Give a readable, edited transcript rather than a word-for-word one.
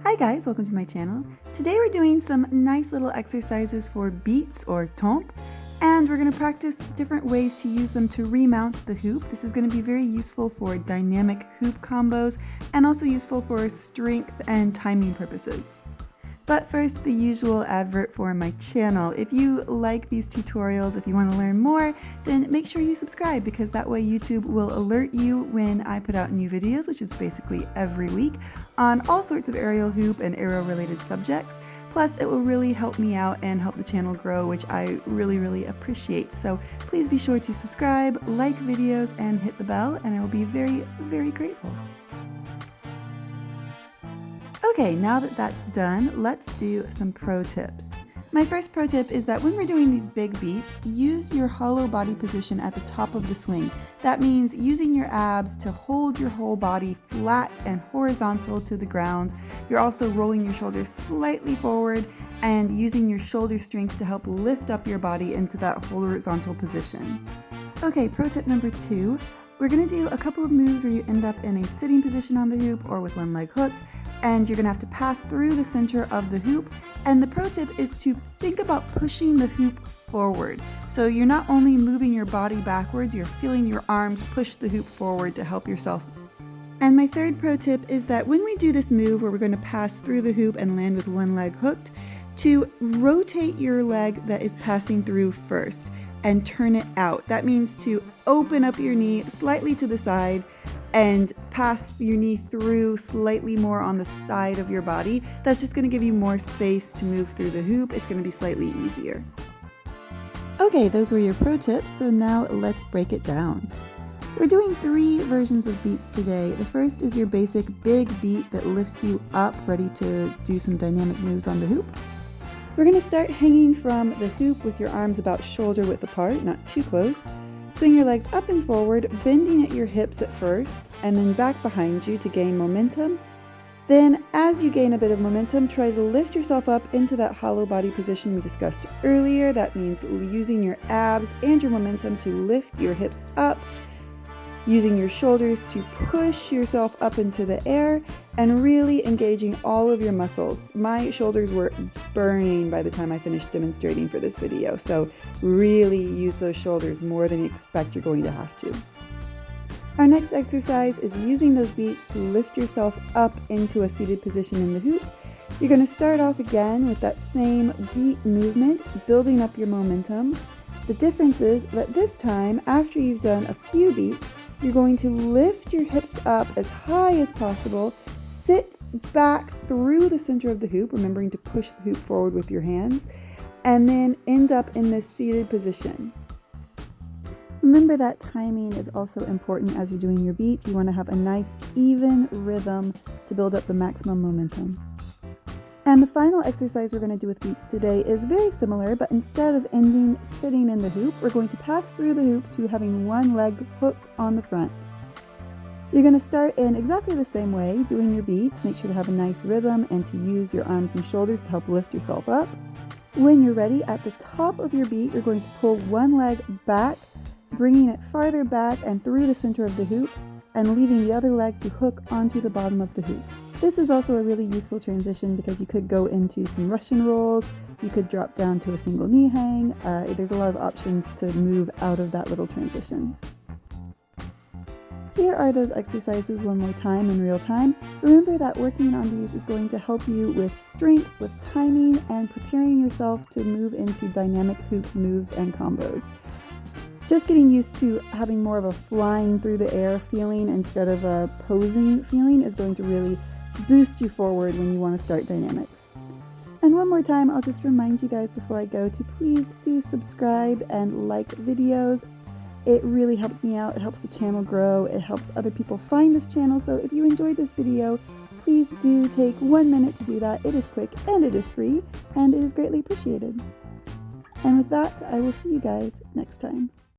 Hi guys, welcome to my channel. Today we're doing some nice little exercises for beats or temps, and we're going to practice different ways to use them to remount the hoop. This is going to be very useful for dynamic hoop combos and also useful for strength and timing purposes. But first, the usual advert for my channel. If you like these tutorials, if you want to learn more, then make sure you subscribe, because that way YouTube will alert you when I put out new videos, which is basically every week, on all sorts of aerial hoop and aerial related subjects. Plus, it will really help me out and help the channel grow, which I really appreciate. So please be sure to subscribe, like videos, and hit the bell, and I will be very grateful. Okay, now that that's done, let's do some pro tips. My first pro tip is that when we're doing these big beats, use your hollow body position at the top of the swing. That means using your abs to hold your whole body flat and horizontal to the ground. You're also rolling your shoulders slightly forward and using your shoulder strength to help lift up your body into that horizontal position. Okay, pro tip number 2. We're going to do a couple of moves where you end up in a sitting position on the hoop or with one leg hooked, and you're going to have to pass through the center of the hoop. And the pro tip is to think about pushing the hoop forward. So you're not only moving your body backwards, you're feeling your arms push the hoop forward to help yourself. And my third pro tip is that when we do this move where we're going to pass through the hoop and land with one leg hooked, to rotate your leg that is passing through first and turn it out. That means to open up your knee slightly to the side and pass your knee through slightly more on the side of your body. That's just going to give you more space to move through the hoop. It's going to be slightly easier. Okay, those were your pro tips, so now let's break it down. We're doing 3 versions of beats today. The first is your basic big beat that lifts you up, ready to do some dynamic moves on the hoop. We're going to start hanging from the hoop with your arms about shoulder width apart, not too close. Swing your legs up and forward, bending at your hips at first, and then back behind you to gain momentum. Then, as you gain a bit of momentum, try to lift yourself up into that hollow body position we discussed earlier. That means using your abs and your momentum to lift your hips up, using your shoulders to push yourself up into the air, and really engaging all of your muscles. My shoulders were burning by the time I finished demonstrating for this video, so really use those shoulders more than you expect you're going to have to. Our next exercise is using those beats to lift yourself up into a seated position in the hoop. You're going to start off again with that same beat movement, building up your momentum. The difference is that this time, after you've done a few beats, you're going to lift your hips up as high as possible, sit back through the center of the hoop, remembering to push the hoop forward with your hands, and then end up in this seated position. Remember that timing is also important as you're doing your beats. You want to have a nice even rhythm to build up the maximum momentum. And the final exercise we're going to do with beats today is very similar, but instead of ending sitting in the hoop, we're going to pass through the hoop to having one leg hooked on the front. You're going to start in exactly the same way, doing your beats. Make sure to have a nice rhythm and to use your arms and shoulders to help lift yourself up. When you're ready, at the top of your beat, you're going to pull one leg back, bringing it farther back and through the center of the hoop, and leaving the other leg to hook onto the bottom of the hoop. This is also a really useful transition because you could go into some Russian rolls, you could drop down to a single knee hang. There's a lot of options to move out of that little transition. Here are those exercises one more time in real time. Remember that working on these is going to help you with strength, with timing, and preparing yourself to move into dynamic hoop moves and combos. Just getting used to having more of a flying through the air feeling instead of a posing feeling is going to really boost you forward when you want to start dynamics. And one more time, I'll just remind you guys before I go to please do subscribe and like videos. It really helps me out. It helps the channel grow. It helps other people find this channel. So if you enjoyed this video, please do take 1 minute to do that. It is quick and it is free and it is greatly appreciated. And with that, I will see you guys next time.